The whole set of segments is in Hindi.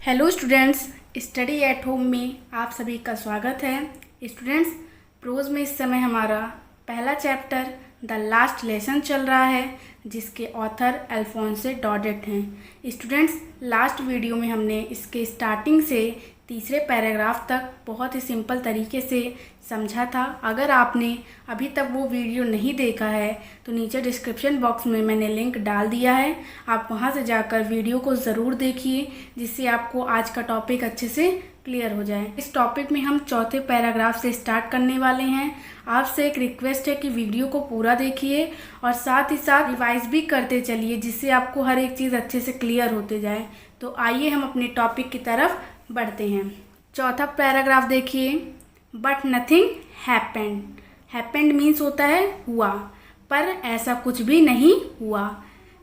Hello students, study at home में आप सभी का स्वागत है। स्टूडेंट्स, प्रोज में इस समय हमारा पहला चैप्टर द लास्ट लेसन चल रहा है, जिसके ऑथर अल्फोंसे डॉडेट हैं। स्टूडेंट्स, लास्ट वीडियो में हमने इसके स्टार्टिंग से तीसरे पैराग्राफ तक बहुत ही सिंपल तरीके से समझा था। अगर आपने अभी तक वो वीडियो नहीं देखा है तो नीचे डिस्क्रिप्शन बॉक्स में मैंने लिंक डाल दिया है, आप वहां से जाकर वीडियो को ज़रूर देखिए, जिससे आपको आज का टॉपिक अच्छे से क्लियर हो जाए। इस टॉपिक में हम चौथे पैराग्राफ से स्टार्ट करने वाले हैं। आपसे एक रिक्वेस्ट है कि वीडियो को पूरा देखिए और साथ ही साथ रिवाइज भी करते चलिए, जिससे आपको हर एक चीज़ अच्छे से क्लियर होते जाए। तो आइए हम अपने टॉपिक की तरफ बढ़ते हैं। चौथा पैराग्राफ देखिए। But nothing happened. Happened means होता है हुआ, पर ऐसा कुछ भी नहीं हुआ।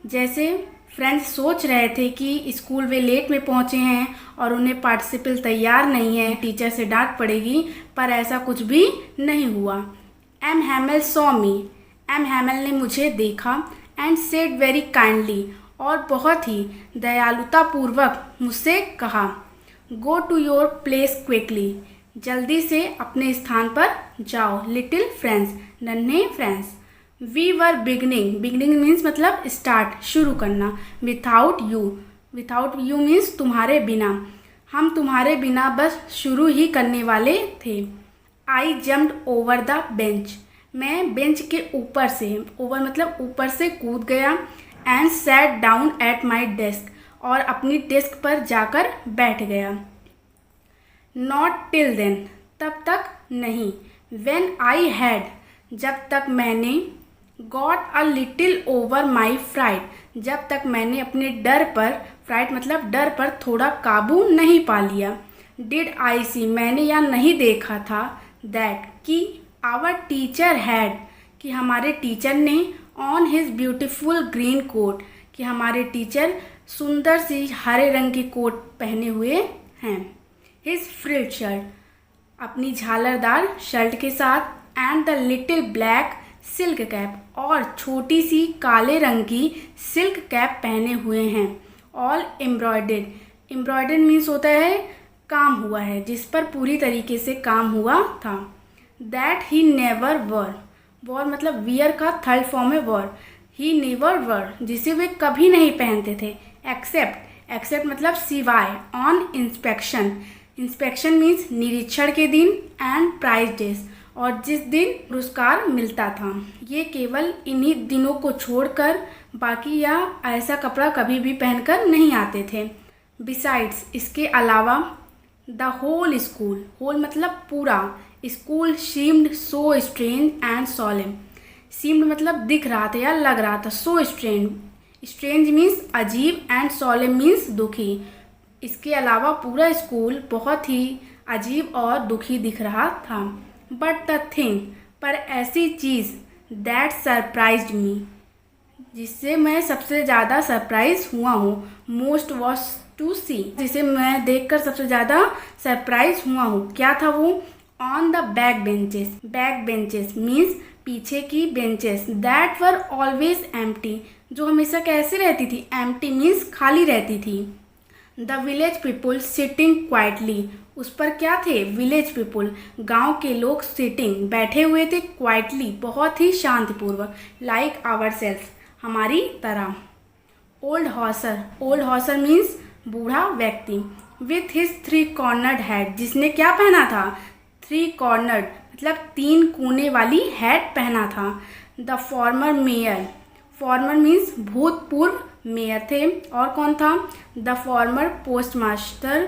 जैसे फ्रेंड्स सोच रहे थे कि स्कूल वे लेट में पहुंचे हैं और उन्हें पार्टिसिपल तैयार नहीं है, टीचर से डांट पड़ेगी, पर ऐसा कुछ भी नहीं हुआ। M Hamel saw me. M Hamel ने मुझे देखा एंड सेड वेरी काइंडली, और बहुत ही दयालुतापूर्वक मुझसे कहा, go to your place quickly. जल्दी से अपने स्थान पर जाओ। लिटिल फ्रेंड्स, नन्हे friends. We were beginning. Beginning means मतलब स्टार्ट, शुरू करना। Without you. Without you means तुम्हारे बिना। हम तुम्हारे बिना बस शुरू ही करने वाले थे। I jumped over the bench. मैं बेंच के ऊपर से, ओवर मतलब ऊपर से कूद गया। And sat down at my desk, और अपनी डेस्क पर जाकर बैठ गया। नॉट टिल देन, तब तक नहीं। वेन आई हैड, जब तक मैंने। Got a little over my fright, जब तक मैंने अपने डर पर, फ्राइट मतलब डर पर थोड़ा काबू नहीं पा लिया। डिड आई सी, मैंने या नहीं देखा था। दैट, कि आवर टीचर हैड, कि हमारे टीचर ने। On his beautiful green coat, कि हमारे टीचर सुंदर सी हरे रंग की कोट पहने हुए हैं। हिज फ्रिल्ड शर्ट, अपनी झालरदार शर्ट के साथ। And the little black silk cap, और छोटी सी काले रंग की सिल्क कैप पहने हुए हैं। All embroidered. एम्ब्रॉयडर्ड मीन्स होता है काम हुआ है, जिस पर पूरी तरीके से काम हुआ था। That he never were. War मतलब वियर का थर्ड फॉर्म है वॉर। ही नेवर वर, जिसे वे कभी नहीं पहनते थे। एक्सेप्ट। एक्सेप्ट मतलब सिवाय। On inspection. इंस्पेक्शन मीन्स निरीक्षण के दिन। एंड प्राइज डेज, और जिस दिन पुरस्कार मिलता था। ये केवल इन्हीं दिनों को छोड़कर बाकी या ऐसा कपड़ा कभी भी पहनकर नहीं आते थे। बिसाइड्स, इसके अलावा। The whole school. होल मतलब पूरा। School seemed so strange and solemn. Seemed मतलब दिख रहा था या लग रहा था। So strange. स्ट्रेंज मीन्स अजीब एंड सोलेम मीन्स दुखी। इसके अलावा पूरा स्कूल बहुत ही अजीब और दुखी दिख रहा था। बट द थिंग, पर ऐसी चीज़। दैट सरप्राइज्ड मी, जिससे मैं सबसे ज़्यादा सरप्राइज हुआ हूँ। मोस्ट वॉज टू सी, जिसे मैं देखकर सबसे ज़्यादा सरप्राइज हुआ हूँ। क्या था वो? On the back benches. Back benches means पीछे की benches. That were always empty, जो हमेशा कैसे रहती थी? एम्प्टी मीन्स खाली रहती थी। The village people sitting quietly, उस पर क्या थे? विलेज पीपुल, गांव के लोग। सिटिंग, बैठे हुए थे। क्वाइटली, बहुत ही शांतिपूर्वक। लाइक आवर सेल्फ, हमारी तरह। Old Hauser. Old Hauser means बूढ़ा व्यक्ति। विथ हिज 3 कॉर्नर्ड हैट, जिसने क्या पहना था? 3 कॉर्नर्ड मतलब 3 कोने वाली हैट पहना था। The former mayor. Farmer means भूतपूर्व मेयर थे। और कौन था? द फॉर्मर पोस्टमास्टर,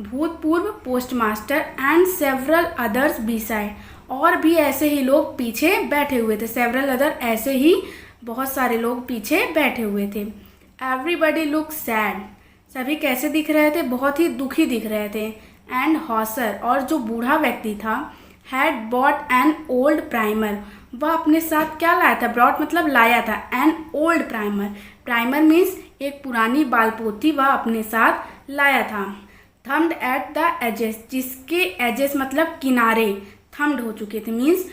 भूतपूर्व postmaster. And several others beside, और भी ऐसे ही लोग पीछे बैठे हुए थे। सेवरल अदर, ऐसे ही बहुत सारे लोग पीछे बैठे हुए थे। एवरीबडी लुक सैड, सभी कैसे दिख रहे थे? बहुत ही दुखी दिख रहे थे। एंड हॉसर, और जो बूढ़ा व्यक्ति था। Had bought an old primer, वह अपने साथ क्या लाया था? ब्रॉट मतलब लाया था। An old primer. Primer means एक पुरानी बालपोथी वह अपने साथ लाया था। थम्ड एट द एजेस, जिसके एजेस मतलब किनारे थम्ड हो चुके थे, मीन्स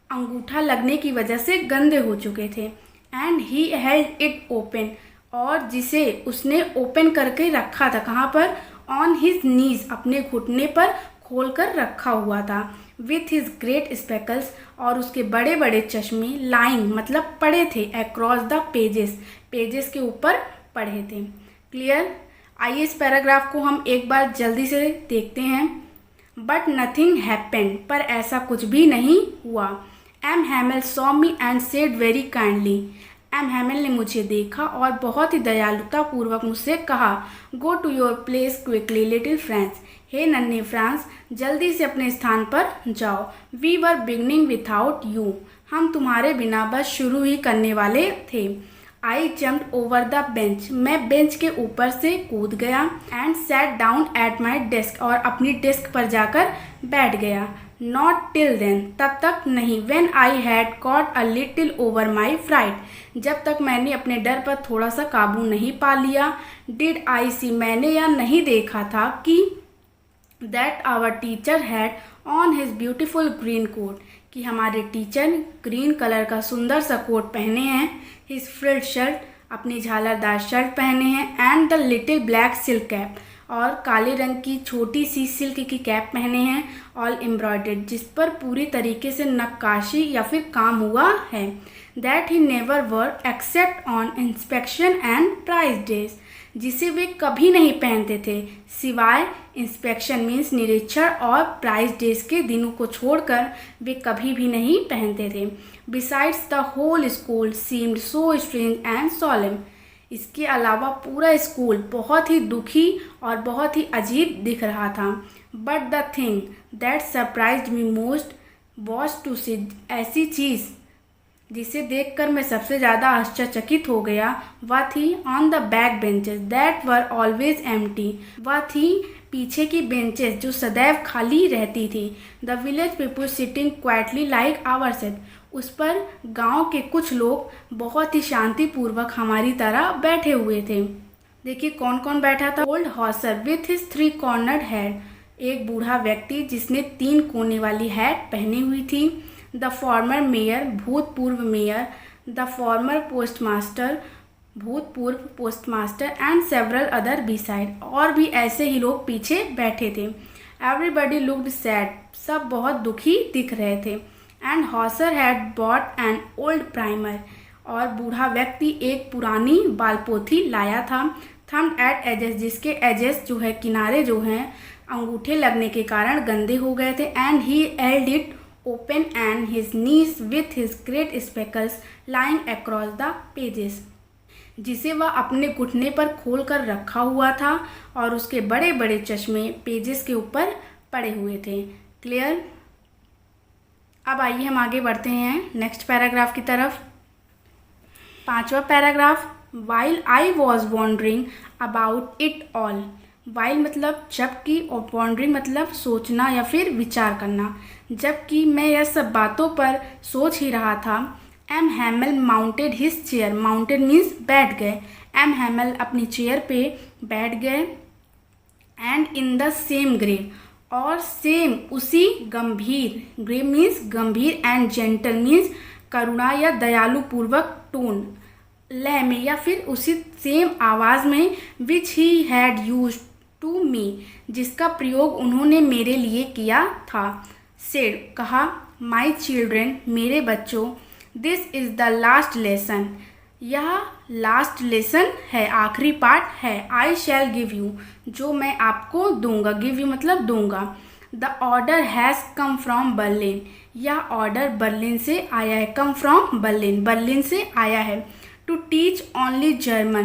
अंगूठा लगने की वजह से गंदे हो चुके थे। And he held it open, और जिसे उसने ओपन करके रखा था। कहाँ पर? ऑन हिज नीज, अपने घुटने पर खोल कर रखा हुआ था, विथ हिज ग्रेट स्पेकल्स, और उसके बड़े बड़े चश्मे, लाइंग मतलब पड़े थे, अक्रॉस द पेजेस, पेजेस के ऊपर पढ़े थे। क्लियर? आइए इस पैराग्राफ को हम एक बार जल्दी से देखते हैं। बट नथिंग हैपेंड, पर ऐसा कुछ भी नहीं हुआ। M Hamel saw me and said very kindly, M Hamel ने मुझे देखा और बहुत ही दयालुतापूर्वक मुझसे कहा, go to your place quickly little France, हे नन्हे फ्रांस, जल्दी से अपने स्थान पर जाओ। We were beginning without you, हम तुम्हारे बिना बस शुरू ही करने वाले थे। I jumped over the bench, मैं बेंच के ऊपर से कूद गया। And sat down at my desk, और अपनी डेस्क पर जाकर बैठ गया। नॉट टिल देन, तब तक नहीं। When I had caught a little over my fright, जब तक मैंने अपने डर पर थोड़ा सा काबू नहीं पा लिया। डिड आई सी, मैंने या नहीं देखा था कि that our teacher had on his beautiful green coat, कि हमारे टीचर ग्रीन कलर का सुंदर सा कोट पहने हैं। हिज फ्रिल्ड शर्ट, अपनी झालरदार शर्ट पहने हैं। And the little black silk cap, और काले रंग की छोटी सी सिल्क की कैप पहने हैं। ऑल एम्ब्रॉयडर्ड, जिस पर पूरी तरीके से नक्काशी या फिर काम हुआ है। That he never wore except on inspection and prize days, जिसे वे कभी नहीं पहनते थे सिवाय इंस्पेक्शन मीन्स निरीक्षण और प्राइज डेज के दिनों को छोड़कर वे कभी भी नहीं पहनते थे। Besides the whole school seemed so strange and solemn, इसके अलावा पूरा स्कूल बहुत ही दुखी और बहुत ही अजीब दिख रहा था। But the thing that surprised me most was to see, ऐसी चीज़ जिसे देखकर मैं सबसे ज़्यादा आश्चर्यचकित हो गया, वह थी on the back benches that were always empty, वह थी पीछे की बेंचेस जो सदैव खाली रहती थी। The village people sitting quietly like ourselves, उस पर गांव के कुछ लोग बहुत ही शांतिपूर्वक हमारी तरह बैठे हुए थे। देखिए कौन कौन बैठा था। Old Hauser with his 3 cornered hat, एक बूढ़ा व्यक्ति जिसने 3 कोने वाली हैट पहनी हुई थी। द फॉर्मर मेयर, भूतपूर्व मेयर। द फॉर्मर पोस्टमास्टर, भूतपूर्व postmaster. And several other beside, और भी ऐसे ही लोग पीछे बैठे थे। एवरीबडी लुक्ड सैड, सब बहुत दुखी दिख रहे थे। And Hauser had bought an old primer, और बूढ़ा व्यक्ति एक पुरानी बालपोथी लाया था। थम्ड एट एजेस, जिसके एजेस जो है किनारे जो हैं अंगूठे लगने के कारण गंदे हो गए थे। And he held it open and his knees with his great speckles lying across the pages, जिसे वह अपने घुटने पर खोल कर रखा हुआ था और उसके बड़े बड़े चश्मे पेजेस के ऊपर पड़े हुए थे। क्लियर? अब आइए हम आगे बढ़ते हैं नेक्स्ट पैराग्राफ की तरफ। 5वां paragraph, while I was wondering about it all, while मतलब जबकि, और वॉन्डरिंग मतलब सोचना या फिर विचार करना। जबकि मैं यह सब बातों पर सोच ही रहा था। M Hamel mounted his chair, mounted means बैठ गए। एम हैमिल अपनी चेयर पे बैठ गए। And in the same grave, और सेम उसी गंभीर, ग्रेव मीन्स गंभीर, एंड जेंटल मीन्स करुणा या दयालु पूर्वक टोन, लय में या फिर उसी सेम आवाज़ में, which he had use to me, जिसका प्रयोग उन्होंने मेरे लिए किया था। सेड कहा, माई चिल्ड्रेन, मेरे बच्चों, this is the last lesson, यह लास्ट लेसन है, आखिरी पाठ है। आई शैल गिव यू, जो मैं आपको दूंगा, गिव यू मतलब दूंगा। The order has come from Berlin, यह ऑर्डर बर्लिन से आया है। कम फ्रॉम बर्लिन, बर्लिन से आया है। टू टीच ओनली जर्मन,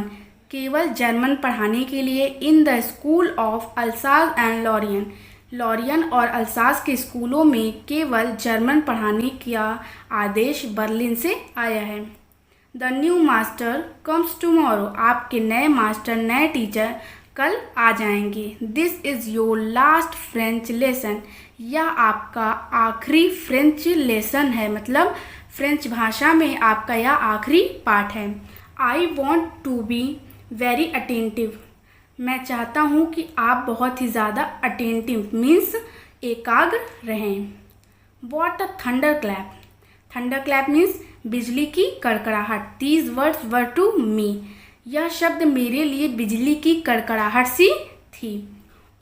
केवल जर्मन पढ़ाने के लिए। In the school of Alsace and Lorraine, Lorraine और अल्सास के स्कूलों में केवल जर्मन पढ़ाने का आदेश बर्लिन से आया है। The new master comes tomorrow, आपके नए मास्टर, नए टीचर कल आ जाएंगे। This is your last French lesson, यह आपका आखिरी फ्रेंच लेसन है, मतलब फ्रेंच भाषा में आपका यह आखिरी पाठ है। I want to be very attentive, मैं चाहता हूँ कि आप बहुत ही ज़्यादा अटेंटिव मीन्स एकाग्र रहें। What a thunder clap, thunderclap means बिजली की कड़कड़ाहट। These words were to me, यह शब्द मेरे लिए बिजली की कड़कड़ाहट सी थी।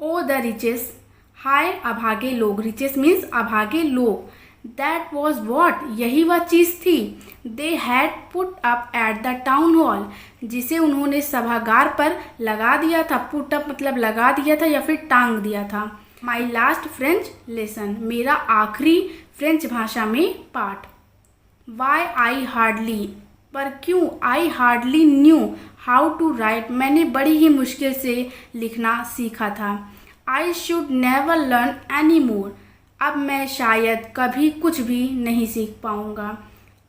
ओ द रिचेस, हाय अभागे लोग, रिचेस मीन्स अभागे लोग, दैट वॉज वॉट, यही वह चीज़ थी, they had put up at the town hall, जिसे उन्होंने सभागार पर लगा दिया था। पुट अप मतलब लगा दिया था या फिर टांग दिया था। माई लास्ट फ्रेंच लेसन, मेरा आखिरी फ्रेंच भाषा में पाठ। वाई आई हार्डली, पर क्यों, I hardly knew how to write, मैंने बड़ी ही मुश्किल से लिखना सीखा था। I should never learn any more, अब मैं शायद कभी कुछ भी नहीं सीख पाऊँगा।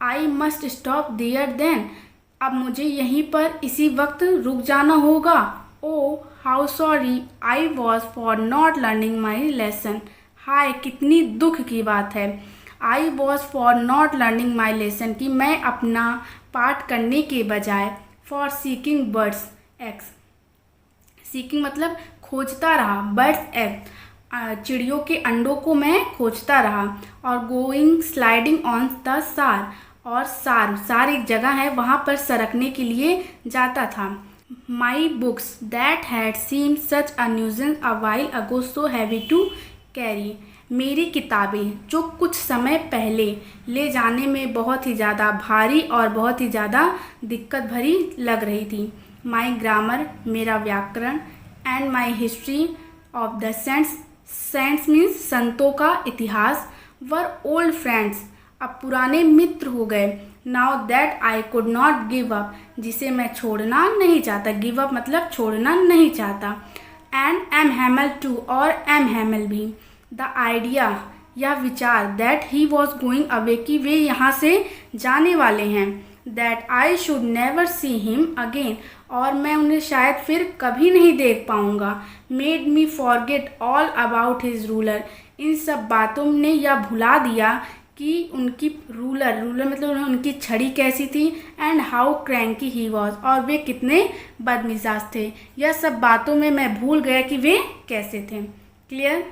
I must stop there then, अब मुझे यहीं पर इसी वक्त रुक जाना होगा। Oh how sorry I was for not learning my lesson, हाय कितनी दुख की बात है। I was for not learning my lesson, कि मैं अपना पाठ करने के बजाय for seeking birds eggs, seeking मतलब खोजता रहा, बर्ड्स एग चिड़ियों के अंडों को मैं खोजता रहा। और गोइंग स्लाइडिंग ऑन द सार, और सार एक जगह है, वहाँ पर सरकने के लिए जाता था। My books that had seemed such a nuisance a while ago so heavy to carry, मेरी किताबें जो कुछ समय पहले ले जाने में बहुत ही ज़्यादा भारी और बहुत ही ज़्यादा दिक्कत भरी लग रही थी। माई ग्रामर, मेरा व्याकरण, and my history of the saints, saints means संतों का इतिहास, वर ओल्ड फ्रेंड्स, अब पुराने मित्र हो गए। Now that I could not give up, जिसे मैं छोड़ना नहीं चाहता, गिव अप मतलब छोड़ना नहीं चाहता। एंड एम हैमल टू, और एम हैमल भी। द आइडिया, या विचार, that he was going away, कि वे यहाँ से जाने वाले हैं। That I should never see him again, और मैं उन्हें शायद फिर कभी नहीं देख पाऊँगा। Made me forget all about his ruler, इन सब बातों ने यह भुला दिया कि उनकी रूलर मतलब उनकी छड़ी कैसी थी। And how cranky he was, और वे कितने बदमिजाज थे, यह सब बातों में मैं भूल गया कि वे कैसे थे। क्लियर?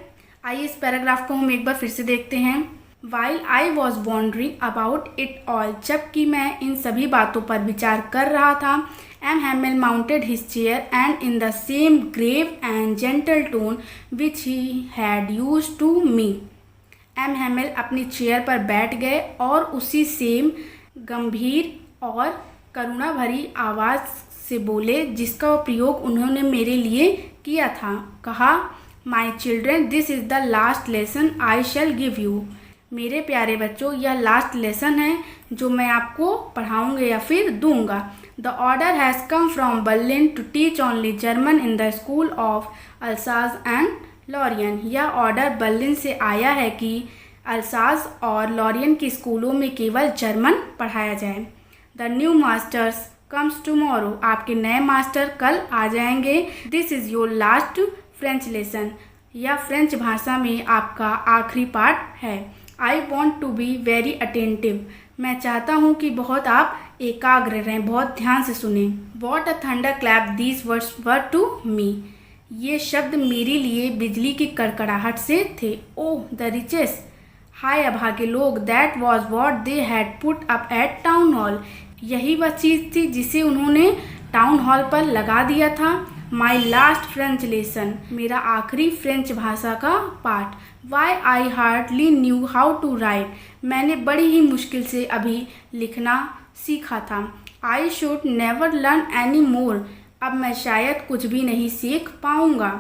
आइए इस पैराग्राफ को हम एक बार फिर से देखते हैं। While I was wondering about it all, जबकि मैं इन सभी बातों पर विचार कर रहा था। M Hamel mounted his chair and in the same grave and gentle tone which he had used to me, M Hamel अपनी चेयर पर बैठ गए और उसी सेम गंभीर और करुणा भरी आवाज़ से बोले जिसका प्रयोग उन्होंने मेरे लिए किया था। कहा, my children this is the last lesson I shell give you, मेरे प्यारे बच्चों यह लास्ट लेसन है जो मैं आपको पढ़ाऊँगा या फिर दूंगा। The order has come from Berlin to teach only German in the school of Alsace and Lorraine, यह ऑर्डर बर्लिन से आया है कि अल्साज और लॉरियन के स्कूलों में केवल जर्मन पढ़ाया जाए। The new masters comes tomorrow, आपके नए मास्टर कल आ जाएंगे। This is your last French lesson, यह फ्रेंच भाषा में आपका आखिरी पाठ है। I want to be very attentive, मैं चाहता हूँ कि बहुत आप एकाग्र रहें, बहुत ध्यान से सुने। What a thunder clap these words were to me, ये शब्द मेरे लिए बिजली की कड़कड़ाहट से थे। ओह द रिचेस, हाय अभागे लोग, that was what they had put up at town hall, यही वह चीज़ थी जिसे उन्होंने टाउन हॉल पर लगा दिया था। माई लास्ट फ्रेंच लेसन, मेरा आखिरी फ्रेंच भाषा का पाठ। Why I hardly knew how to write, मैंने बड़ी ही मुश्किल से अभी लिखना सीखा था। I should never learn any more, अब मैं शायद कुछ भी नहीं सीख पाऊँगा।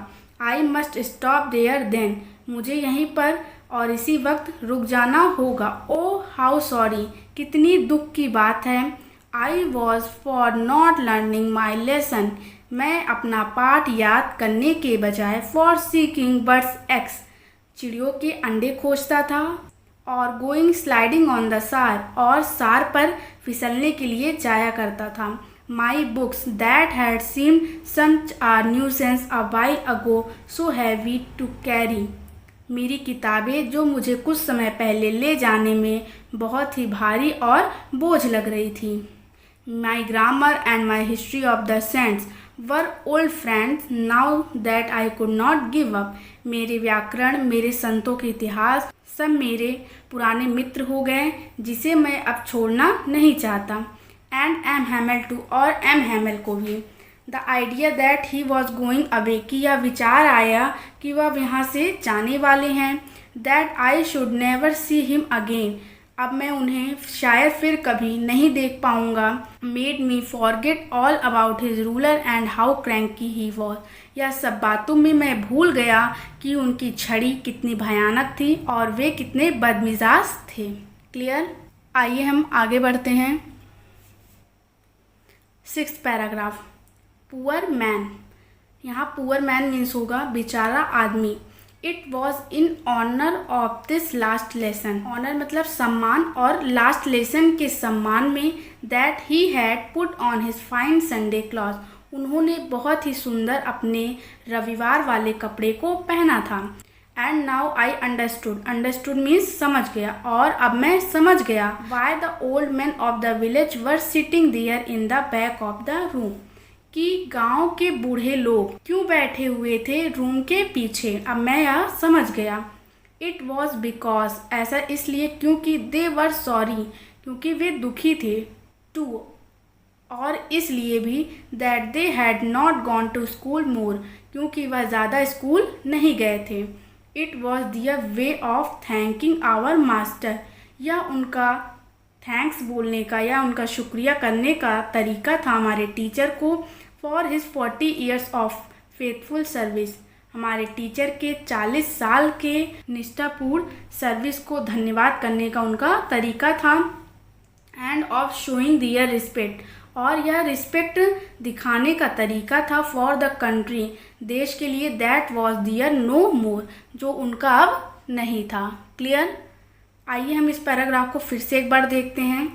I must stop there then, मुझे यहीं पर और इसी वक्त रुक जाना होगा। ओ हाउ सॉरी, कितनी दुख की बात है। I was for not learning my lesson, मैं अपना पाठ याद करने के बजाय फॉर सीकिंग बर्ड्स एग्स, चिड़ियों के अंडे खोजता था। और गोइंग स्लाइडिंग ऑन द सार, और सार पर फिसलने के लिए जाया करता था। My books that had seemed such a nuisance a while ago so heavy to carry, मेरी किताबें जो मुझे कुछ समय पहले ले जाने में बहुत ही भारी और बोझ लग रही थी। My grammar and my history of the saints were old friends now that I could not give up, मेरे व्याकरण, मेरे संतों के इतिहास सब मेरे पुराने मित्र हो गए जिसे मैं अब छोड़ना नहीं चाहता। एंड एम हैमल टू, और एम हैमल को भी। The idea that he was going away, कि यह विचार आया कि वह यहाँ से जाने वाले हैं। That I should never see him again, अब मैं उन्हें शायद फिर कभी नहीं देख पाऊंगा। Made me forget all about his ruler and how cranky he was, यह सब बातों में मैं भूल गया कि उनकी छड़ी कितनी भयानक थी और वे कितने बदमिजाज थे। क्लियर? आइए हम आगे बढ़ते हैं। 6th paragraph, poor man. यहाँ पुअर मैन मीन्स होगा बेचारा आदमी। It was in honour of this last lesson, honour मतलब सम्मान, और लास्ट लेसन के सम्मान में, that he had put on his fine Sunday cloth, उन्होंने बहुत ही सुंदर अपने रविवार वाले कपड़े को पहना था। And now I understood, understood means समझ गया, और अब मैं समझ गया। Why the old man of the village were sitting there in the back of the room, कि गांव के बूढ़े लोग क्यों बैठे हुए थे रूम के पीछे, अब मैं यह समझ गया। इट वॉज बिकॉज, ऐसा इसलिए क्योंकि दे वर सॉरी, क्योंकि वे दुखी थे, टू, और इसलिए भी, that they had not gone to school more, क्योंकि वह ज़्यादा स्कूल नहीं गए थे। It was their way of thanking our master, यह उनका थैंक्स बोलने का या उनका शुक्रिया करने का तरीका था हमारे टीचर को, for his 40 years of faithful service, हमारे टीचर के 40 साल के निष्ठापूर्ण सर्विस को धन्यवाद करने का उनका तरीका था। And of showing their respect, और यह रिस्पेक्ट दिखाने का तरीका था, फॉर द कंट्री, देश के लिए, दैट वॉज दियर नो मोर, जो उनका अब नहीं था। क्लियर? आइए हम इस पैराग्राफ को फिर से एक बार देखते हैं।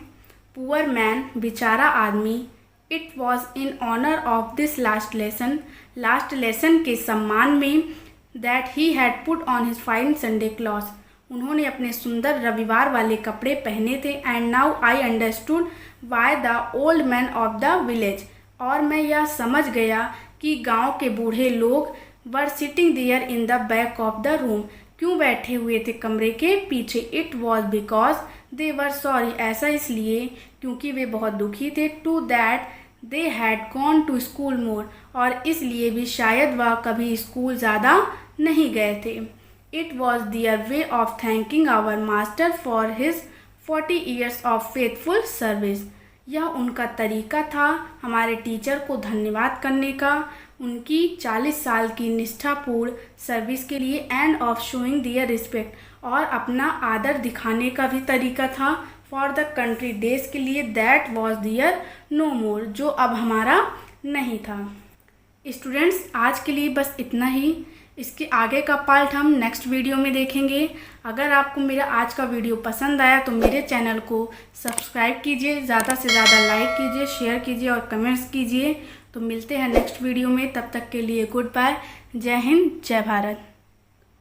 पुअर मैन, बेचारा आदमी। It was in honour of this last lesson, last lesson के सम्मान में, that he had put on his fine Sunday cloth, उन्होंने अपने सुंदर रविवार वाले कपड़े पहने थे। And now I understood why the old man of the village, और मैं यह समझ गया कि गांव के बूढ़े लोग, were sitting there in the back of the room, क्यों बैठे हुए थे कमरे के पीछे। It was because they were sorry, ऐसा इसलिए क्योंकि वे बहुत दुखी थे। Too that they had gone to school more, और इसलिए भी शायद वह कभी स्कूल ज़्यादा नहीं गए थे। It was their way of thanking our master for his 40 years of faithful service, यह उनका तरीका था हमारे टीचर को धन्यवाद करने का उनकी 40 साल की निष्ठापूर्ण सर्विस के लिए। And of showing their respect, और अपना आदर दिखाने का भी तरीका था, फॉर द कंट्री, देश के लिए, दैट वॉज दियर नो मोर, जो अब हमारा नहीं था। स्टूडेंट्स, आज के लिए बस इतना ही। इसके आगे का पार्ट हम नेक्स्ट वीडियो में देखेंगे। अगर आपको मेरा आज का वीडियो पसंद आया तो मेरे चैनल को सब्सक्राइब कीजिए, ज़्यादा से ज़्यादा लाइक कीजिए, शेयर कीजिए और कमेंट्स कीजिए। तो मिलते हैं नेक्स्ट वीडियो में, तब तक के लिए गुड बाय। जय हिंद, जय भारत।